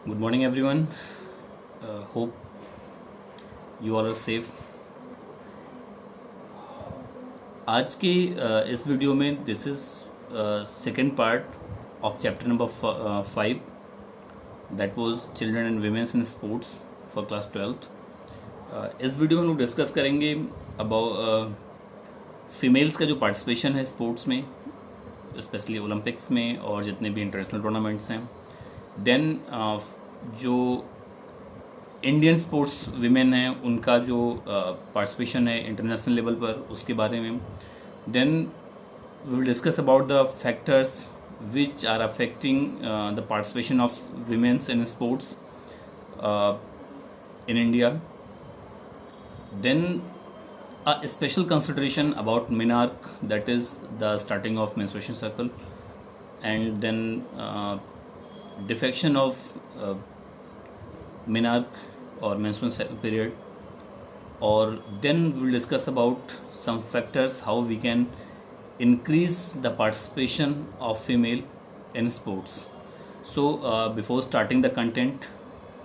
Good morning, everyone. Hope you all are safe. आज की इस वीडियो में this is second part of chapter number 5 that was children and women's in sports for class 12th. इस video में हम लोग discuss करेंगे about females का जो पार्टिसिपेशन है स्पोर्ट्स में, स्पेशली ओलंपिक्स में और जितने भी इंटरनेशनल टूर्नामेंट्स हैं. देन जो इंडियन स्पोर्ट्स वीमेन हैं उनका जो पार्टिसिपेशन है इंटरनेशनल लेवल पर, उसके बारे में. Then we will discuss about the factors which are affecting the participation of womens in sports in India. Then a special consideration about menarche, that is the starting of menstruation cycle, and then defection of menarche or menstrual period. Or then we will discuss about some factors how we can increase the participation of female in sports. So before starting the content,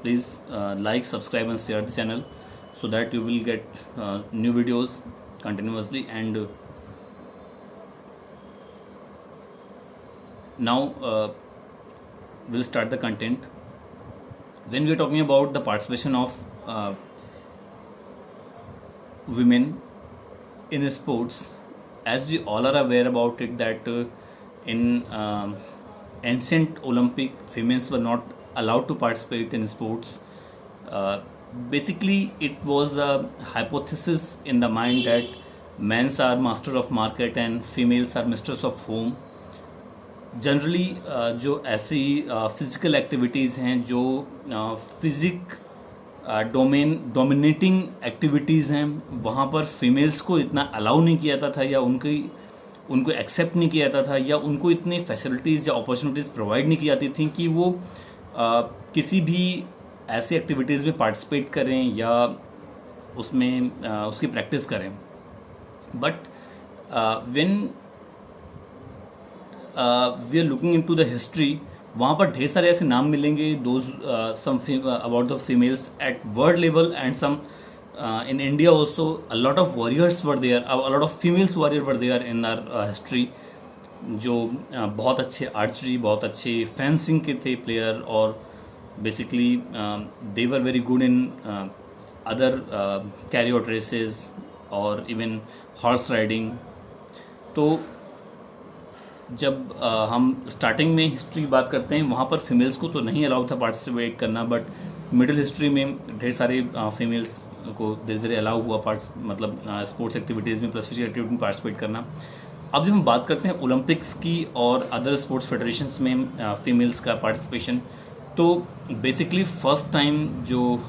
please like, subscribe and share the channel so that you will get new videos continuously. And now we'll start the content. When we are talking about the participation of women in sports, as we all are aware about it that in ancient Olympic, females were not allowed to participate in sports. Basically it was a hypothesis in the mind that men are master of market and females are mistress of home. Generally जो ऐसी physical activities हैं, जो physique dominating activities हैं, वहाँ पर females को इतना allow नहीं किया जाता था, या उनको एक्सेप्ट नहीं किया जाता था, या उनको इतनी फैसिलिटीज़ या अपॉर्चुनिटीज़ प्रोवाइड नहीं की जाती थी कि वो किसी भी ऐसी एक्टिविटीज़ में पार्टिसिपेट करें या उसमें उसकी प्रैक्टिस करें. But when we are looking into the history, वहाँ पर ढेर सारे ऐसे नाम मिलेंगे those some about the females at world level and some in India also. A lot of warriors were there, a lot of females warrior were there in our history, जो बहुत अच्छे आर्चरी, बहुत अच्छे फेंसिंग के थे player, और basically they were very good in other carry out races और even horse riding. तो जब हम स्टार्टिंग में हिस्ट्री की बात करते हैं, वहाँ पर फीमेल्स को तो नहीं अलाउ था पार्टिसिपेट करना, बट मिडिल हिस्ट्री में ढेर सारे फीमेल्स को धीरे धीरे अलाउ हुआ मतलब स्पोर्ट्स एक्टिविटीज़ में प्लस फिजिकल एक्टिविटी में पार्टिसिपेट करना. अब जब हम बात करते हैं ओलंपिक्स की और अदर स्पोर्ट्स फेडरेशंस में फीमेल्स का पार्टिसिपेशन, तो बेसिकली फर्स्ट टाइम जो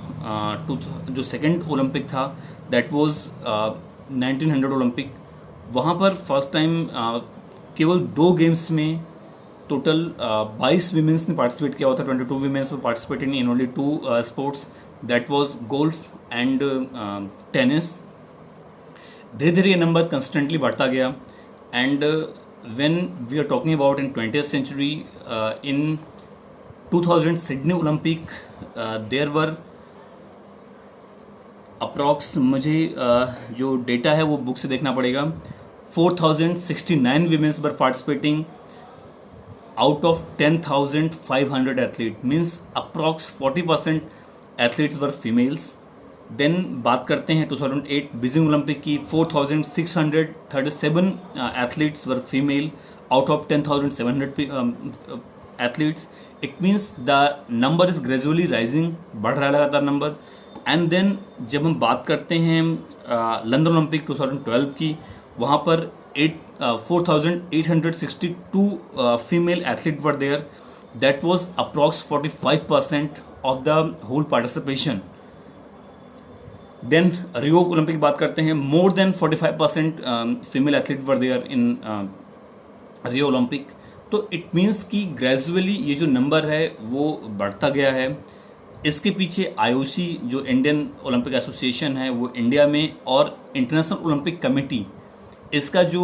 सेकंड ओलंपिक था दैट वाज 1900 ओलंपिक. वहाँ पर फर्स्ट टाइम केवल 2 गेम्स में टोटल 22 वीमेंस ने पार्टिसिपेट किया हुआ था. 22 womens participated in only 2 sports, that was golf and tennis. धीरे धीरे ये नंबर कंस्टेंटली बढ़ता गया. And when we are talking about in 20th century, in 2000 Sydney Olympic, there were approx, मुझे जो डेटा है वो बुक से देखना पड़ेगा, 4069 women's were participating out of 10,500 athletes, means approx 40% athletes were females. Then बात करते हैं 2008 बीजिंग ओलंपिक की, 4,637 athletes were female out of 10,700 athletes. It means the number is gradually rising, बढ़ रहा है लगातार नंबर. एंड देन जब हम बात करते हैं लंदन ओलंपिक 2012 की, वहाँ पर 4,862 female athletes were there. That was approx 45% of the whole participation. Then Rio Olympic बात करते हैं, more than 45% female athletes were there in Rio Olympic. तो इट मीन्स कि ग्रेजुअली ये जो नंबर है वो बढ़ता गया है. इसके पीछे आईओसी जो इंडियन ओलंपिक एसोसिएशन है वो इंडिया में, और इंटरनेशनल ओलंपिक कमेटी, इसका जो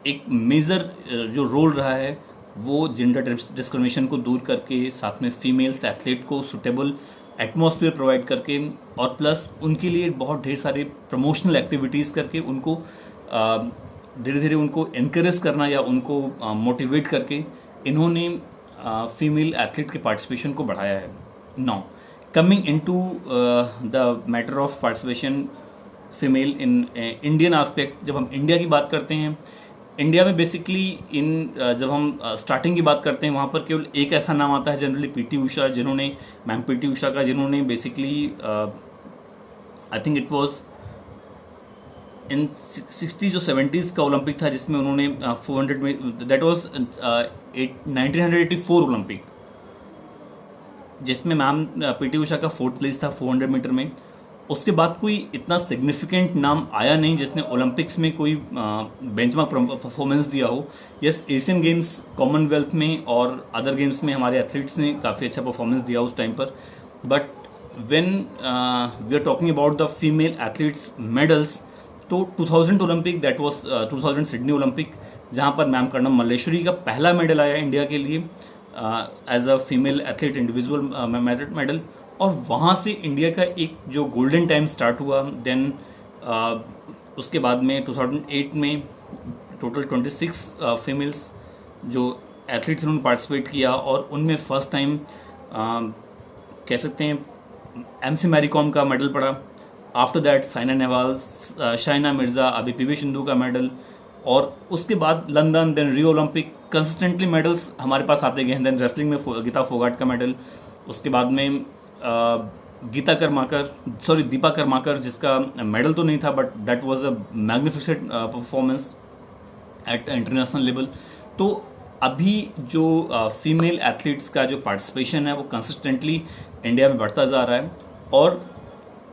एक मेजर जो रोल रहा है वो जेंडर डिस्क्रिमिनेशन को दूर करके, साथ में फीमेल्स एथलीट को सुटेबल एटमॉस्फेयर प्रोवाइड करके, और प्लस उनके लिए बहुत ढेर सारे प्रमोशनल एक्टिविटीज़ करके उनको धीरे धीरे उनको इनकरेज करना या उनको मोटिवेट करके इन्होंने फीमेल एथलीट के पार्टिसिपेशन को बढ़ाया है. Now coming into the matter of participation female in Indian aspect, जब हम इंडिया की बात करते हैं, इंडिया में बेसिकली जब हम स्टार्टिंग की बात करते हैं वहाँ पर केवल एक ऐसा नाम आता है जनरली, पीटी उषा, जिन्होंने पीटी उषा का जिन्होंने basically I think it was in 60s और 70s का ओलंपिक था जिसमें उन्होंने 400 में, दैट वाज 1984 ओलंपिक, जिसमें पीटी उषा का 4th प्लेस था 400 मीटर में. उसके बाद कोई इतना सिग्निफिकेंट नाम आया नहीं जिसने ओलंपिक्स में कोई बेंचमार्क परफॉर्मेंस दिया हो. यस, एशियन गेम्स, कॉमनवेल्थ में और अदर गेम्स में हमारे एथलीट्स ने काफ़ी अच्छा परफॉर्मेंस दिया उस टाइम पर, but when we are talking about the female athletes medals, तो 2000 Olympic, that was 2000 Sydney Olympic, जहाँ पर मैम कर्णम मल्लेश्वरी का पहला मेडल आया इंडिया के लिए as a female athlete individual medal, और वहाँ से इंडिया का एक जो गोल्डन टाइम स्टार्ट हुआ. देन उसके बाद में 2008 में टोटल 26 फीमेल्स जो एथलीट्स उन्होंने पार्टिसिपेट किया, और उनमें फर्स्ट टाइम कह सकते हैं MC मैरी कॉम का मेडल पड़ा. आफ्टर दैट साइना नेहवाल, शाइना मिर्ज़ा, अभी PV सिंधु का मेडल, और उसके बाद London, then Rio Olympic, consistently medals हमारे पास आते गए हैं. देन रेसलिंग में गीता फोगाट का मेडल, उसके बाद में दीपा कर्माकर, जिसका मेडल तो नहीं था but that was a magnificent performance at international level. तो अभी जो फीमेल एथलीट्स का जो पार्टिसिपेशन है वो कंसिस्टेंटली इंडिया में बढ़ता जा रहा है, और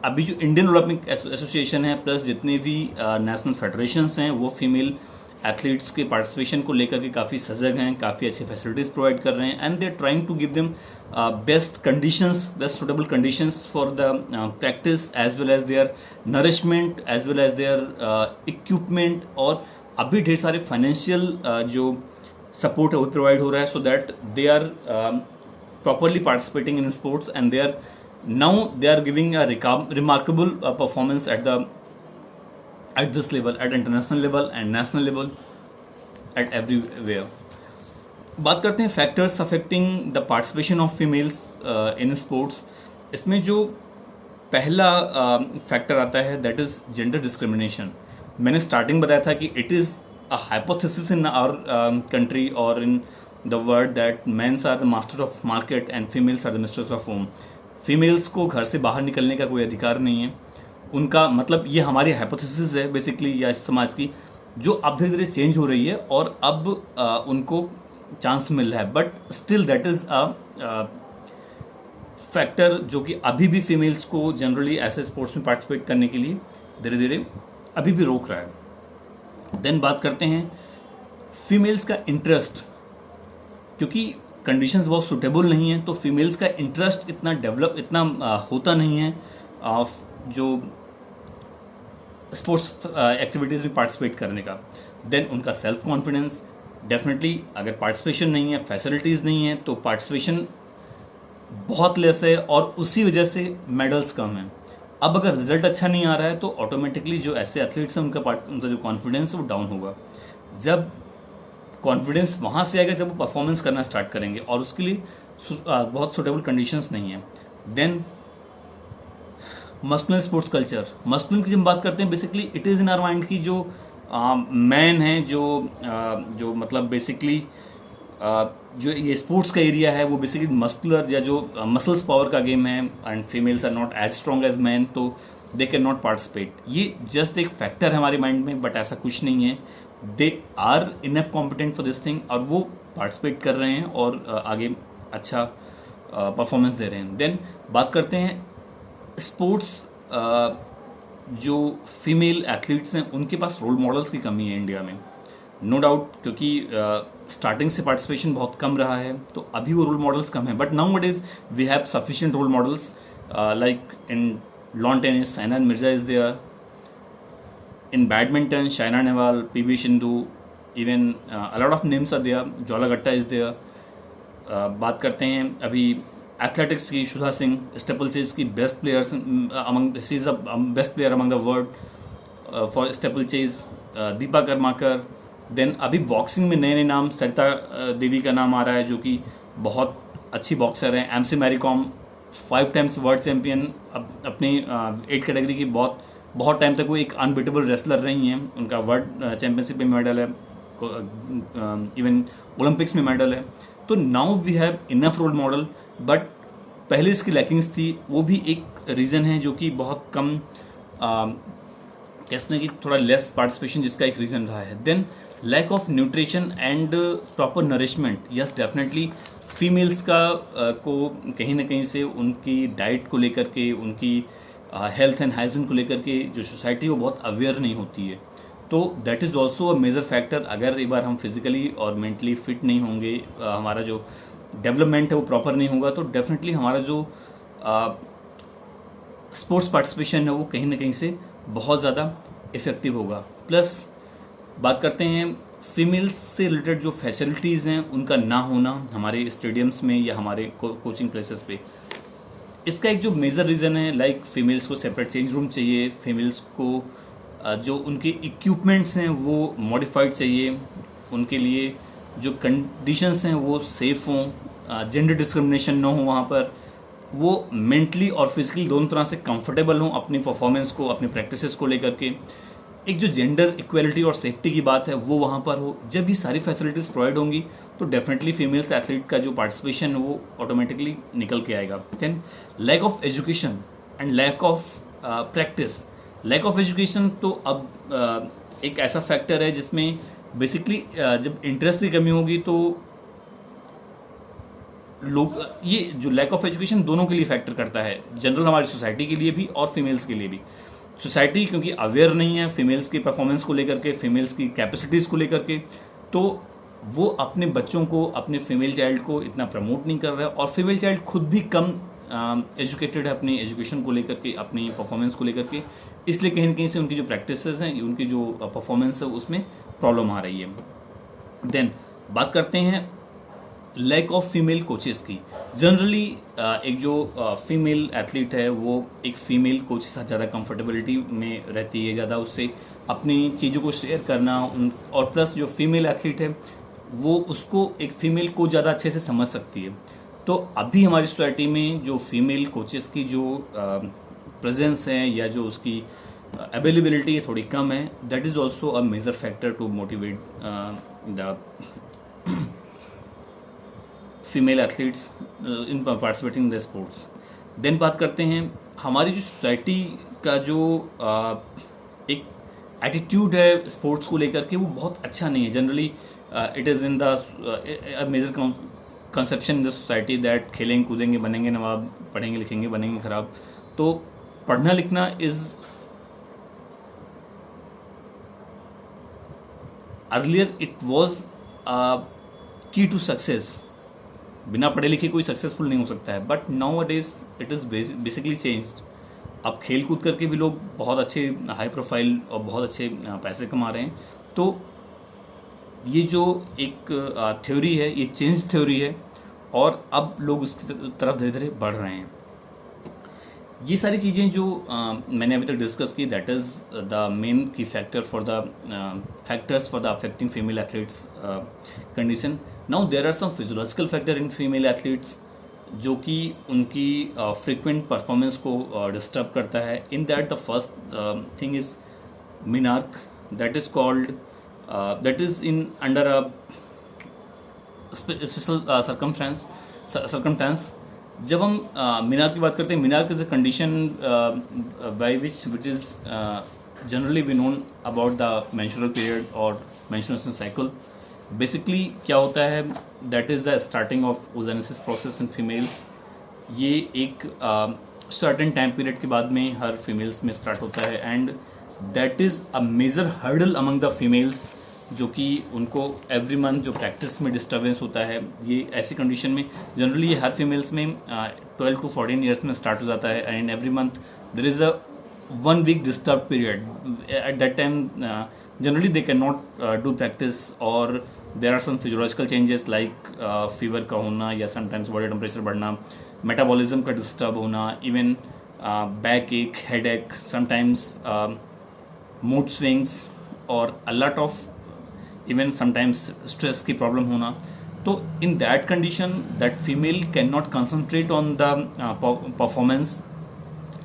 अभी जो इंडियन ओलंपिक एसोसिएशन है प्लस जितने भी नेशनल फेडरेशंस हैं वो फीमेल एथलीट्स के पार्टिसिपेशन को लेकर के काफ़ी सजग हैं, काफ़ी अच्छी फैसिलिटीज़ प्रोवाइड कर रहे हैं, and they are trying to give them best conditions, best suitable conditions for the practice as well as their nourishment as well as their equipment, और अभी ढेर सारे फाइनेंशियल जो सपोर्ट है वो प्रोवाइड हो रहा है, so that they are properly participating in sports, and they are now they are giving a remarkable performance at this level, at international level and national level, at everywhere. बात करते हैं factors affecting the participation of females in sports. इसमें जो पहला factor आता है that is gender discrimination. मैंने starting बताया था कि it is a hypothesis in our country और in the world that mens are the master of market and females are the mistress of home. Females को घर से बाहर निकलने का कोई अधिकार नहीं है. उनका मतलब ये हमारी हाइपोथेसिस है बेसिकली, या इस समाज की, जो अब धीरे धीरे चेंज हो रही है और अब उनको चांस मिल रहा है, but still that is a factor जो कि अभी भी फीमेल्स को जनरली ऐसे स्पोर्ट्स में पार्टिसिपेट करने के लिए धीरे धीरे अभी भी रोक रहा है. देन बात करते हैं फीमेल्स का इंटरेस्ट, क्योंकि कंडीशंस बहुत सुटेबल नहीं है तो फीमेल्स का इंटरेस्ट इतना होता नहीं है जो स्पोर्ट्स एक्टिविटीज़ में पार्टिसिपेट करने का. देन उनका सेल्फ कॉन्फिडेंस, डेफिनेटली अगर पार्टिसिपेशन नहीं है, फैसिलिटीज़ नहीं है, तो पार्टिसिपेशन बहुत लेस है और उसी वजह से मेडल्स कम हैं. अब अगर रिजल्ट अच्छा नहीं आ रहा है तो ऑटोमेटिकली जो ऐसे एथलीट्स हैं उनका जो कॉन्फिडेंस है वो डाउन होगा. जब कॉन्फिडेंस वहाँ से आएगा जब वो परफॉर्मेंस करना स्टार्ट करेंगे, और उसके लिए बहुत सुटेबल कंडीशंस नहीं है. Then masculine sports culture. Masculine की जब बात करते हैं basically it is in our mind की जो मैन है, जो मतलब बेसिकली जो ये स्पोर्ट्स का एरिया है वो बेसिकली मस्कुलर या जो मसल्स पावर का गेम है, and females are not as strong as man, तो दे कैन नॉट पार्टिसिपेट. ये जस्ट एक फैक्टर है हमारे माइंड में, बट ऐसा कुछ नहीं है. They are enough competent for this thing, और वो पार्टिसिपेट कर रहे हैं और आगे अच्छा परफॉर्मेंस दे रहे हैं. देन बात करते हैं स्पोर्ट्स, जो फीमेल एथलीट्स हैं उनके पास रोल मॉडल्स की कमी है इंडिया में, नो डाउट, क्योंकि स्टार्टिंग से पार्टिसिपेशन बहुत कम रहा है तो अभी वो रोल मॉडल्स कम है. But now it is we have sufficient role models like in lawn tennis Saina Mirza is there, in badminton Shaina Nehwal, PV Sindhu, even a lot of names are there, Jwala Gutta is there. बात करते हैं अभी athletics की, Sudha Singh steeple chase की best players among, she is a best player among the world for steeple chase. Dipa Karmakar. Then अभी boxing में नए नए नाम, सरिता देवी का नाम आ रहा है जो कि बहुत अच्छी बॉक्सर हैं। MC Mary Kom 5 times world champion, अपनी 8 कैटेगरी की बहुत बहुत टाइम तक वो एक अनबिटेबल रेसलर रही हैं। उनका वर्ल्ड चैम्पियनशिप में मेडल है, इवन ओलंपिक्स में मेडल है। तो now we have enough role model, but पहले इसकी लैकिंग्स थी, वो भी एक रीज़न है जो कि बहुत कम कहते हैं कि थोड़ा लेस पार्टिसिपेशन जिसका एक रीज़न रहा है। Then lack of nutrition and proper nourishment. Yes definitely females का को कहीं ना कहीं से उनकी डाइट को लेकर के, उनकी हेल्थ एंड हाइजीन को लेकर के जो सोसाइटी वो बहुत अवेयर नहीं होती है। तो that is also a major factor. अगर एक बार हम फिजिकली और मेंटली फिट नहीं होंगे, हमारा जो डेवलपमेंट है वो प्रॉपर नहीं होगा, तो डेफिनेटली हमारा जो स्पोर्ट्स पार्टिसिपेशन है वो कहीं ना कहीं से बहुत ज़्यादा इफ़ेक्टिव होगा। प्लस बात करते हैं फीमेल्स से रिलेटेड जो फैसिलिटीज़ हैं उनका ना होना हमारे स्टेडियम्स में या हमारे कोचिंग प्लेसेस पे। इसका एक जो मेजर रीज़न है, लाइक फीमेल्स को सेपरेट चेंज रूम चाहिए, फीमेल्स को जो उनके इक्विपमेंट्स हैं वो मॉडिफाइड चाहिए, उनके लिए जो कंडीशंस हैं वो सेफ़ हों, जेंडर डिस्क्रिमिनेशन ना हो वहाँ पर, वो मेंटली और फिजिकली दोनों तरह से कंफर्टेबल हों अपनी परफॉर्मेंस को, अपनी प्रैक्टिसेस को लेकर के। एक जो जेंडर इक्वलिटी और सेफ्टी की बात है वो वहाँ पर हो। जब ये सारी फैसिलिटीज़ प्रोवाइड होंगी तो डेफिनेटली फीमेल्स एथलीट का जो पार्टिसिपेशन है वो ऑटोमेटिकली निकल के आएगा। Then lack of education and lack of practice. Lack of education तो अब एक ऐसा फैक्टर है जिसमें बेसिकली जब इंटरेस्ट की कमी होगी तो लोग, ये जो लैक ऑफ एजुकेशन दोनों के लिए फैक्टर करता है, जनरल हमारी सोसाइटी के लिए भी और फीमेल्स के लिए भी। सोसाइटी क्योंकि अवेयर नहीं है फीमेल्स की परफॉर्मेंस को लेकर के, फीमेल्स की कैपेसिटीज़ को लेकर के, तो वो अपने बच्चों को, अपने फीमेल चाइल्ड को इतना प्रमोट नहीं कर रहा है। और फीमेल चाइल्ड खुद भी कम एजुकेटेड है अपनी एजुकेशन को लेकर के, अपनी परफॉर्मेंस को लेकर के, इसलिए कहीं ना कहीं से उनकी जो प्रैक्टिसेस हैं, उनकी जो परफॉर्मेंस है उसमें प्रॉब्लम आ रही है। देन बात करते हैं लैक ऑफ फीमेल कोचेस की। जनरली एक जो फीमेल एथलीट है वो एक फीमेल कोच के साथ ज़्यादा कंफर्टेबिलिटी में रहती है, ज़्यादा उससे अपनी चीज़ों को शेयर करना, और प्लस जो फीमेल एथलीट है वो उसको एक फ़ीमेल को ज़्यादा अच्छे से समझ सकती है। तो अभी हमारी सोसाइटी में जो फीमेल कोचेस की जो प्रेजेंस है या जो उसकी अवेलेबिलिटी है थोड़ी कम है, that is also a major factor to motivate the female athletes in participating in the sports. Then बात करते हैं हमारी जो सोसाइटी का जो एक एटीट्यूड है स्पोर्ट्स को लेकर के, वो बहुत अच्छा नहीं है। Generally it is in the major conception in the society that खेलेंगे कूदेंगे बनेंगे नवाब, पढ़ेंगे लिखेंगे बनेंगे खराब। तो पढ़ना लिखना इज़ अर्लियर इट वॉज की टू सक्सेस। बिना पढ़े लिखे कोई सक्सेसफुल नहीं हो सकता है, बट नाउ अडेज इट इज़ बेसिकली चेंज्ड। अब खेल कूद करके भी लोग बहुत अच्छे हाई प्रोफाइल और बहुत अच्छे पैसे कमा रहे हैं। तो ये जो एक थ्योरी है ये चेंज थ्योरी है और अब लोग उसकी तरफ धीरे धीरे बढ़ रहे हैं। ये सारी चीज़ें जो मैंने अभी तक डिस्कस की, that is the main key factor for the factors for the affecting female athletes condition. Now there are some physiological factor in female athletes जो कि उनकी फ्रीक्वेंट परफॉर्मेंस को डिस्टर्ब करता है। In that the first thing is menarche, that is called that is in under a special circumstance. जब हम menarche की बात करते हैं, menarche is a condition by which is generally we known about the menstrual period और menstruation cycle. Basically क्या होता है, that is the starting of oogenesis process in females. ये एक सर्टेन टाइम पीरियड के बाद में हर फीमेल्स में स्टार्ट होता है and that is a major hurdle among the females, जो कि उनको एवरी मंथ जो प्रैक्टिस में डिस्टर्बेंस होता है। ये ऐसी कंडीशन में जनरली ये हर फीमेल्स में 12 to 14 ईयर्स में स्टार्ट हो जाता है and every month there is a 1 week disturb period. At that time generally they can not do practice, और there are some physiological changes like fever का होना या समटाइम्स बॉडी टेम्परेचर बढ़ना, metabolism का डिस्टर्ब होना, even backache, headache, sometimes mood swings, और a lot of even sometimes stress की problem होना. तो in that condition that female can not concentrate on the performance,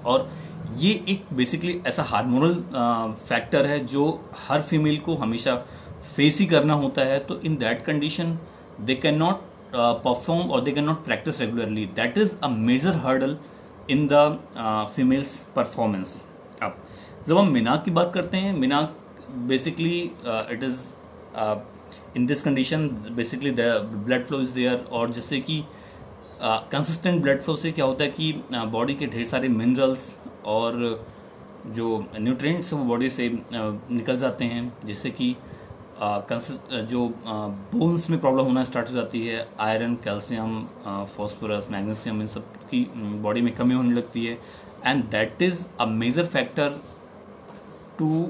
और ये एक बेसिकली ऐसा हार्मोनल फैक्टर है जो हर फीमेल को हमेशा फेस ही करना होता है. तो in that condition they can not perform और they can not practice regularly. That is a major hurdle in the females performance. अब जब हम मिनाक की बात करते हैं, मिनाक basically it is in this condition basically the blood flow is there, और जिससे कि कंसिस्टेंट ब्लड फ्लो से क्या होता है कि बॉडी के ढेर सारे मिनरल्स और जो न्यूट्रिएंट्स वो बॉडी से निकल जाते हैं, जिससे कि जो बोन्स में प्रॉब्लम होना स्टार्ट हो जाती है. आयरन, कैल्शियम, फॉस्फोरस, मैग्नीशियम, इन सब की बॉडी में कमी होने लगती है. And that is a major factor to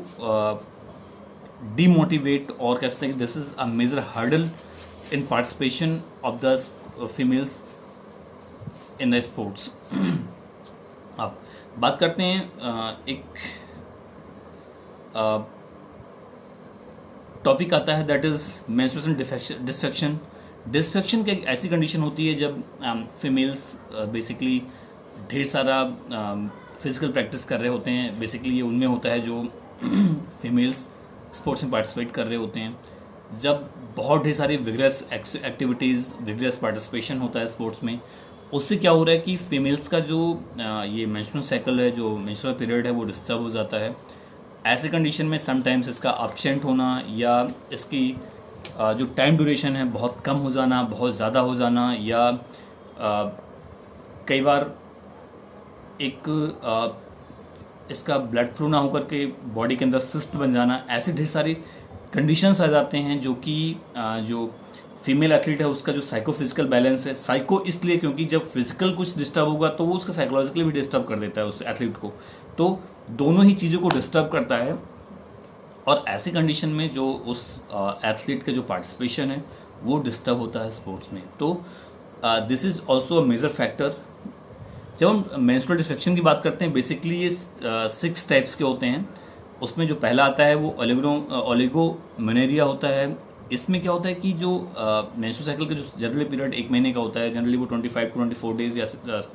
demotivate, और कह सकते हैं कि this is a major hurdle in participation of the females in the sports. अब बात करते हैं एक टॉपिक आता है that is menstruation dysfunction. Dysfunction की एक ऐसी कंडीशन होती है जब फीमेल्स बेसिकली ढेर सारा फिजिकल प्रैक्टिस कर रहे होते हैं. बेसिकली ये उनमें होता है जो फीमेल्स स्पोर्ट्स में पार्टिसिपेट कर रहे होते हैं. जब बहुत ढेर सारी विगरस एक्टिविटीज़, विगरस पार्टिसिपेशन होता है स्पोर्ट्स में, उससे क्या हो रहा है कि फीमेल्स का जो ये मेंस्ट्रुअल साइकिल है, जो मेंस्ट्रुअल पीरियड है, वो डिस्टर्ब हो जाता है. ऐसे कंडीशन में समटाइम्स इसका अपसेंट होना या इसकी जो टाइम ड्यूरेशन है बहुत कम हो जाना, बहुत ज़्यादा हो जाना, या कई बार एक इसका ब्लड फ्लो ना होकर के बॉडी के अंदर सिस्ट बन जाना, ऐसे ढेर सारी कंडीशंस आ जाते हैं जो कि जो फीमेल एथलीट है उसका जो साइकोफिजिकल बैलेंस है, साइको इसलिए क्योंकि जब फिजिकल कुछ डिस्टर्ब होगा तो वो उसका साइकोलॉजिकली भी डिस्टर्ब कर देता है उस एथलीट को. तो दोनों ही चीज़ों को डिस्टर्ब करता है, और ऐसी कंडीशन में जो उस एथलीट का जो पार्टिसिपेशन है वो डिस्टर्ब होता है स्पोर्ट्स में. तो this is also a major factor. जब हम मेंस्ट्रुअल डिसफेक्शन की बात करते हैं, बेसिकली ये 6 टाइप्स के होते हैं. उसमें जो पहला आता है वो ओलिगोमेनोरिया होता है. इसमें क्या होता है कि जो मेंस्ट्रुअल साइकिल का जो जनरली पीरियड 1 महीने का होता है, जनरली वो 25 to 24 डेज़ या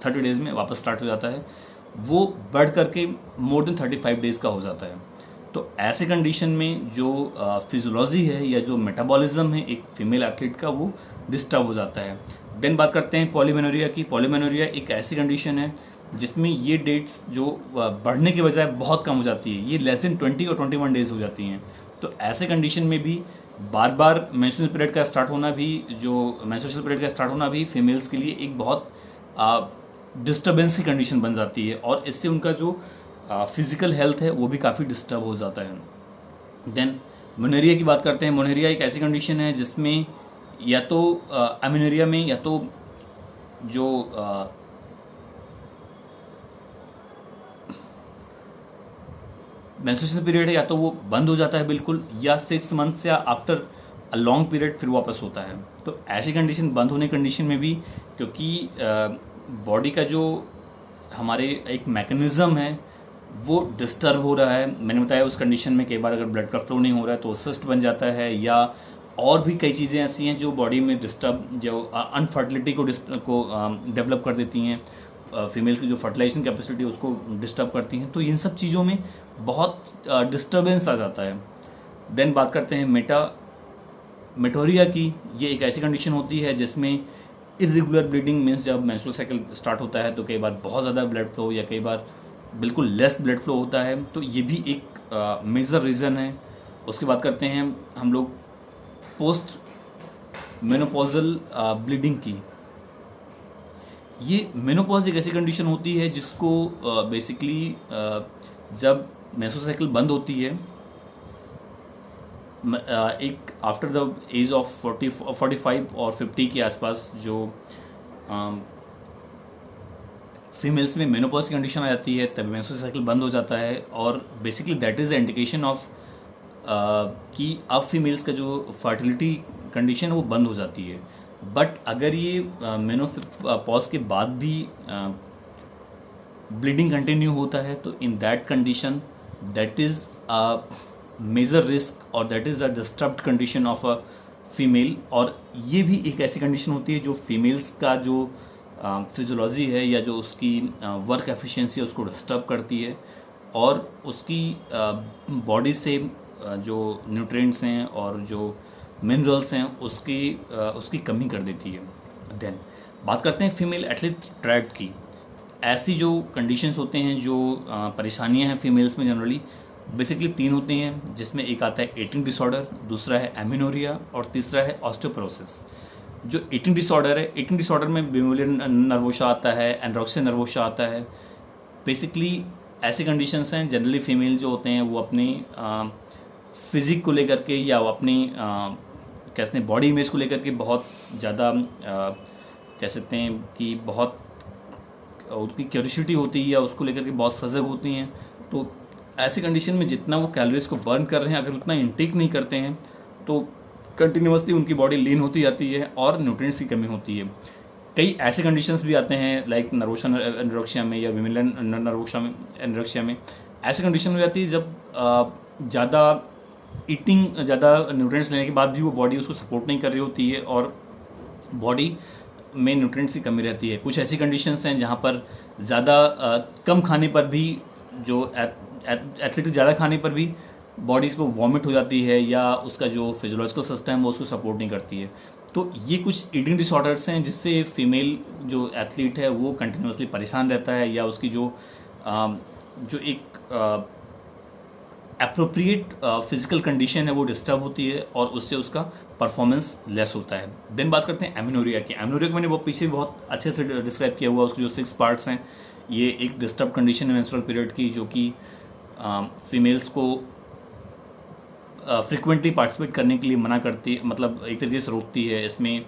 30 डेज़ में वापस स्टार्ट हो जाता है, वो बढ़ करके मोर देन 35 डेज़ का हो जाता है. तो ऐसे कंडीशन में जो फिजियोलॉजी है या जो मेटाबॉलिज्म है एक फीमेल एथलीट का, वो डिस्टर्ब हो जाता है. देन बात करते हैं पॉलीमेनोरिया की. पॉलीमेनोरिया एक ऐसी कंडीशन है जिसमें ये डेट्स जो बढ़ने के बजाय बहुत कम हो जाती है, ये लेस देन 20 और 21 डेज़ हो जाती हैं. तो ऐसे कंडीशन में भी बार बार मेंस्ट्रुअल पीरियड का स्टार्ट होना भी, जो मेंस्ट्रुअल पीरियड का स्टार्ट होना भी फीमेल्स के लिए एक बहुत डिस्टर्बेंस की कंडीशन बन जाती है, और इससे उनका जो फिजिकल हेल्थ है वो भी काफ़ी डिस्टर्ब हो जाता है. देन मोनेरिया की बात करते हैं. मोनेरिया एक ऐसी कंडीशन है जिसमें या तो अमेनोरिया में या तो जो मेंस्ट्रुएशन पीरियड है या तो वो बंद हो जाता है बिल्कुल, या 6 मंथ्स या आफ्टर अ लॉन्ग पीरियड फिर वापस होता है. तो ऐसी कंडीशन, बंद होने कंडीशन में भी, क्योंकि बॉडी का जो हमारे एक मैकेनिज़्म है वो डिस्टर्ब हो रहा है. मैंने बताया उस कंडीशन में कई बार अगर ब्लड का फ्लो नहीं हो रहा है तो सिस्ट बन जाता है, या और भी कई चीज़ें ऐसी हैं जो बॉडी में डिस्टर्ब, जो अनफर्टिलिटी को डेवलप कर देती हैं. फीमेल्स की जो फर्टिलाइजेशन कैपेसिटी है उसको डिस्टर्ब करती हैं. तो इन सब चीज़ों में बहुत डिस्टर्बेंस आ जाता है. देन बात करते हैं मेटोरिया की. ये एक ऐसी कंडीशन होती है जिसमें इरेगुलर ब्लीडिंग मीन्स जब मेंस्ट्रुअल साइकिल स्टार्ट होता है तो कई बार बहुत ज़्यादा ब्लड फ्लो या कई बार बिल्कुल लेस ब्लड फ्लो होता है. तो ये भी एक मेजर रीज़न है. उसके बाद करते हैं हम लोग पोस्ट मेनोपॉजल ब्लीडिंग की. ये मेनोपॉज एक ऐसी कंडीशन होती है जिसको बेसिकली जब मेंस्ट्रुअल साइकिल बंद होती है, एक आफ्टर द एज ऑफ 45 और 50 के आसपास जो फीमेल्स में मेनोपॉज की कंडीशन आ जाती है, तब मेंस्ट्रुअल साइकिल बंद हो जाता है. और basically that is the indication of कि अब फीमेल्स का जो फर्टिलिटी कंडीशन है वो बंद हो जाती है। बट अगर ये मेनोपॉज के बाद भी ब्लीडिंग कंटिन्यू होता है तो in that condition that is a major risk और that is a disturbed condition of a female. और ये भी एक ऐसी कंडीशन होती है जो फीमेल्स का जो फिजियोलॉजी है या जो उसकी वर्क एफिशिएंसी है उसको डिस्टर्ब करती है और उसकी बॉडी से जो न्यूट्रिएंट्स हैं और जो मिनरल्स हैं उसकी कमी कर देती है। देन बात करते हैं फीमेल एथलीट ट्रैड की। ऐसी जो कंडीशंस होते हैं जो परेशानियां हैं फीमेल्स में जनरली बेसिकली 3 होती हैं, जिसमें एक आता है ईटिंग डिसऑर्डर, दूसरा है एमिनोरिया और तीसरा है ऑस्टियोपोरोसिस। जो ईटिंग डिसऑर्डर है, ईटिंग डिसऑर्डर में बिमोलियन नर्वोशा आता है, एंड्रोक्सिया नर्वोशा आता है। बेसिकली ऐसी कंडीशंस हैं जनरली फीमेल जो होते हैं वो अपनी फिजिक को लेकर के या वो अपनी कह सकते हैं बॉडी इमेज को लेकर के बहुत ज़्यादा कह सकते हैं कि बहुत उनकी क्यूरियोसिटी होती है या उसको लेकर के बहुत सजग होती हैं। तो ऐसी कंडीशन में जितना वो कैलोरीज को बर्न कर रहे हैं अगर उतना इंटेक नहीं करते हैं तो कंटिन्यूसली उनकी बॉडी लीन होती जाती है और न्यूट्रिएंट्स की कमी होती है। कई ऐसे कंडीशंस भी आते हैं लाइक नर्वोशा एनोरेक्सिया में या विमिलन नर्वोशा में एनोरेक्सिया में। ऐसी कंडीशन हो जाती है जब ज़्यादा न्यूट्रिएंट्स लेने के बाद भी वो बॉडी उसको सपोर्ट नहीं कर रही होती है और बॉडी में न्यूट्रिएंट्स की कमी रहती है। कुछ ऐसी कंडीशंस हैं जहाँ पर ज़्यादा कम खाने पर भी जो एथलीट ज़्यादा खाने पर भी बॉडीज़ को वॉमिट हो जाती है या उसका जो फिजियोलॉजिकल सिस्टम वो उसको सपोर्ट नहीं करती है। तो ये कुछ ईटिंग डिसऑर्डर्स हैं जिससे फीमेल जो एथलीट है वो कंटिन्यूसली परेशान रहता है या उसकी जो एक अप्रोप्रिएट फिजिकल कंडीशन है वो डिस्टर्ब होती है और उससे उसका परफॉर्मेंस लेस होता है। देन बात करते हैं एमिनोरिया की। एमिनोरिया को मैंने वो पीछे बहुत अच्छे से डिस्क्राइब किया हुआ, उसके जो 6 पार्ट्स हैं। ये एक डिस्टर्ब कंडीशन है मेंस्ट्रुअल पीरियड की जो कि फीमेल्स को फ्रिक्वेंटली पार्टिसिपेट करने के लिए मना करती, मतलब एक तरीके से रोकती है। इसमें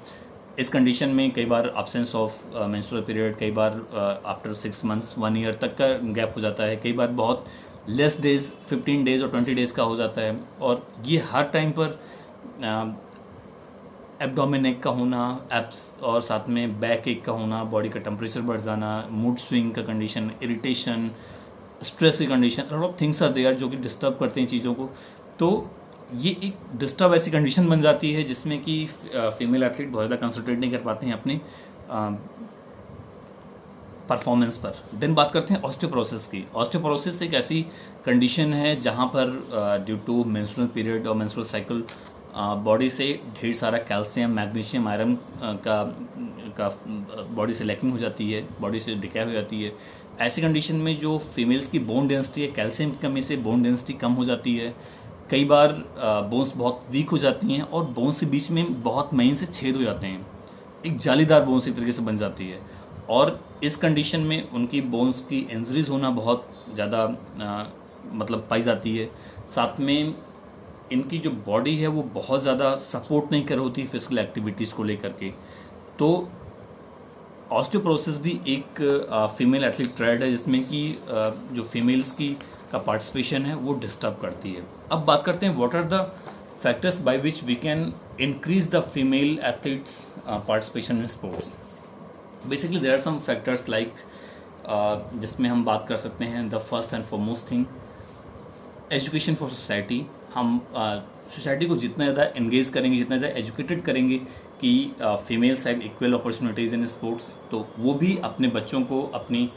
इस कंडीशन में कई बार एब्सेंस ऑफ मेंस्ट्रुअल पीरियड, कई बार आफ्टर 6 मंथ्स 1 ईयर तक का गैप हो जाता है, कई बार बहुत लेस डेज 15 डेज और 20 डेज का हो जाता है। और ये हर टाइम पर एब्डोमेन एक का होना, एब्स और साथ में बैक एक का होना, बॉडी का टेम्परेचर बढ़ जाना, मूड स्विंग का कंडीशन, इरिटेशन, स्ट्रेस की condition, lot of things are there जो कि डिस्टर्ब करते हैं चीज़ों को। तो ये एक डिस्टर्ब ऐसी कंडीशन बन जाती है जिसमें कि फीमेल एथलीट बहुत ज़्यादा कंसंट्रेट नहीं कर पाते हैं अपने परफॉर्मेंस पर। देन बात करते हैं ऑस्टियोपोरोसिस की। ऑस्टियोपोरोसिस एक ऐसी कंडीशन है जहाँ पर ड्यू टू मेंस्ट्रुअल पीरियड और मेंस्ट्रुअल साइकिल बॉडी से ढेर सारा कैल्शियम, मैग्नीशियम, आयरन का बॉडी से लैकिंग हो जाती है, बॉडी से डिकैय हो जाती है। ऐसी कंडीशन में जो फीमेल्स की बोन डेंसिटी है, कैल्शियम की कमी से बोन डेंसिटी कम हो जाती है। कई बार बोन्स बहुत वीक हो जाती हैं और बोन्स के बीच में बहुत महीन से छेद हो जाते हैं, एक जालीदार बोन्स एक तरीके से बन जाती है। और इस कंडीशन में उनकी बोन्स की इंजरीज होना बहुत ज़्यादा मतलब पाई जाती है। साथ में इनकी जो बॉडी है वो बहुत ज़्यादा सपोर्ट नहीं कर होती फिजिकल एक्टिविटीज़ को लेकर के। तो ऑस्टियोपोरोसिस भी एक फीमेल एथलीट ट्रेड है जिसमें कि जो फीमेल्स की का पार्टिसिपेशन है वो डिस्टर्ब करती है। अब बात करते हैं what are the factors by which we can increase the female athletes participation in sports. Basically there are some factors like जिसमें हम बात कर सकते हैं the first and foremost thing education for society. हम सोसाइटी को जितना ज़्यादा एंगेज करेंगे, जितना ज़्यादा एजुकेटेड करेंगे कि females have equal opportunities in sports, तो वो भी अपने बच्चों को, अपनी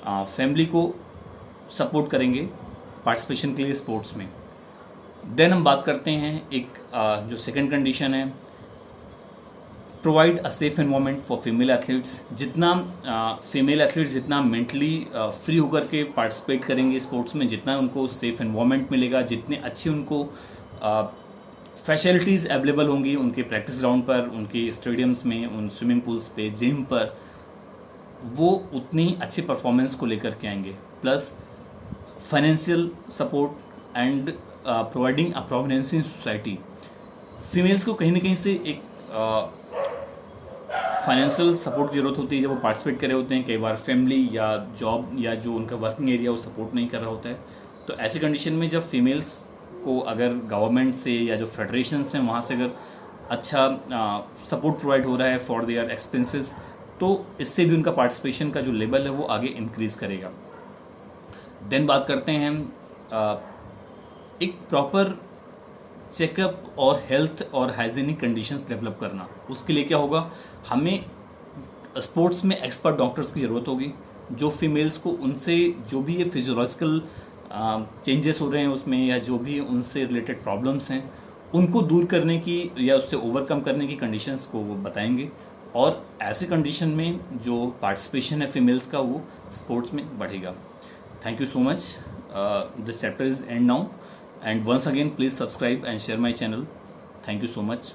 फैमिली को सपोर्ट करेंगे पार्टिसिपेशन के लिए स्पोर्ट्स में। देन हम बात करते हैं एक जो सेकंड कंडीशन है, provide a safe environment for female athletes. जितना फीमेल एथलीट्स जितना मेंटली फ्री होकर के पार्टिसिपेट करेंगे स्पोर्ट्स में, जितना उनको सेफ एनवायरनमेंट मिलेगा, जितने अच्छी उनको फैसिलिटीज़ अवेलेबल होंगी उनके प्रैक्टिस ग्राउंड पर, उनके स्टेडियम्स में, उन स्विमिंग पूल्स पे, जिम पर, वो उतनी अच्छी परफॉर्मेंस को लेकर के आएंगे। Plus financial support and providing a prominence in society. Females को कहीं ना कहीं से एक फाइनेंशियल सपोर्ट की जरूरत होती है जब वो पार्टिसिपेट कर रहे होते हैं। कई बार फैमिली या जॉब या जो उनका वर्किंग एरिया वो सपोर्ट नहीं कर रहा होता है। तो ऐसी कंडीशन में जब फीमेल्स को अगर गवर्नमेंट से या जो फेडरेशंस हैं वहाँ से अगर अच्छा सपोर्ट प्रोवाइड हो रहा है फॉर देयर एक्सपेंसेस, तो इससे भी उनका पार्टिसिपेशन का जो लेवल है वो आगे इंक्रीज करेगा। देन बात करते हैं एक प्रॉपर चेकअप और हेल्थ और हाइजीनिक कंडीशंस डेवलप करना। उसके लिए क्या होगा, हमें स्पोर्ट्स में एक्सपर्ट डॉक्टर्स की ज़रूरत होगी, जो फीमेल्स को उनसे जो भी ये फिजियोलॉजिकल चेंजेस हो रहे हैं उसमें या जो भी उनसे रिलेटेड प्रॉब्लम्स हैं उनको दूर करने की या उससे ओवरकम करने की कंडीशंस को वो बताएंगे, और ऐसे कंडीशन में जो पार्टिसिपेशन है फीमेल्स का वो स्पोर्ट्स में बढ़ेगा। Thank you so much. This chapter is and now, and once again please subscribe and share my channel. Thank you so much.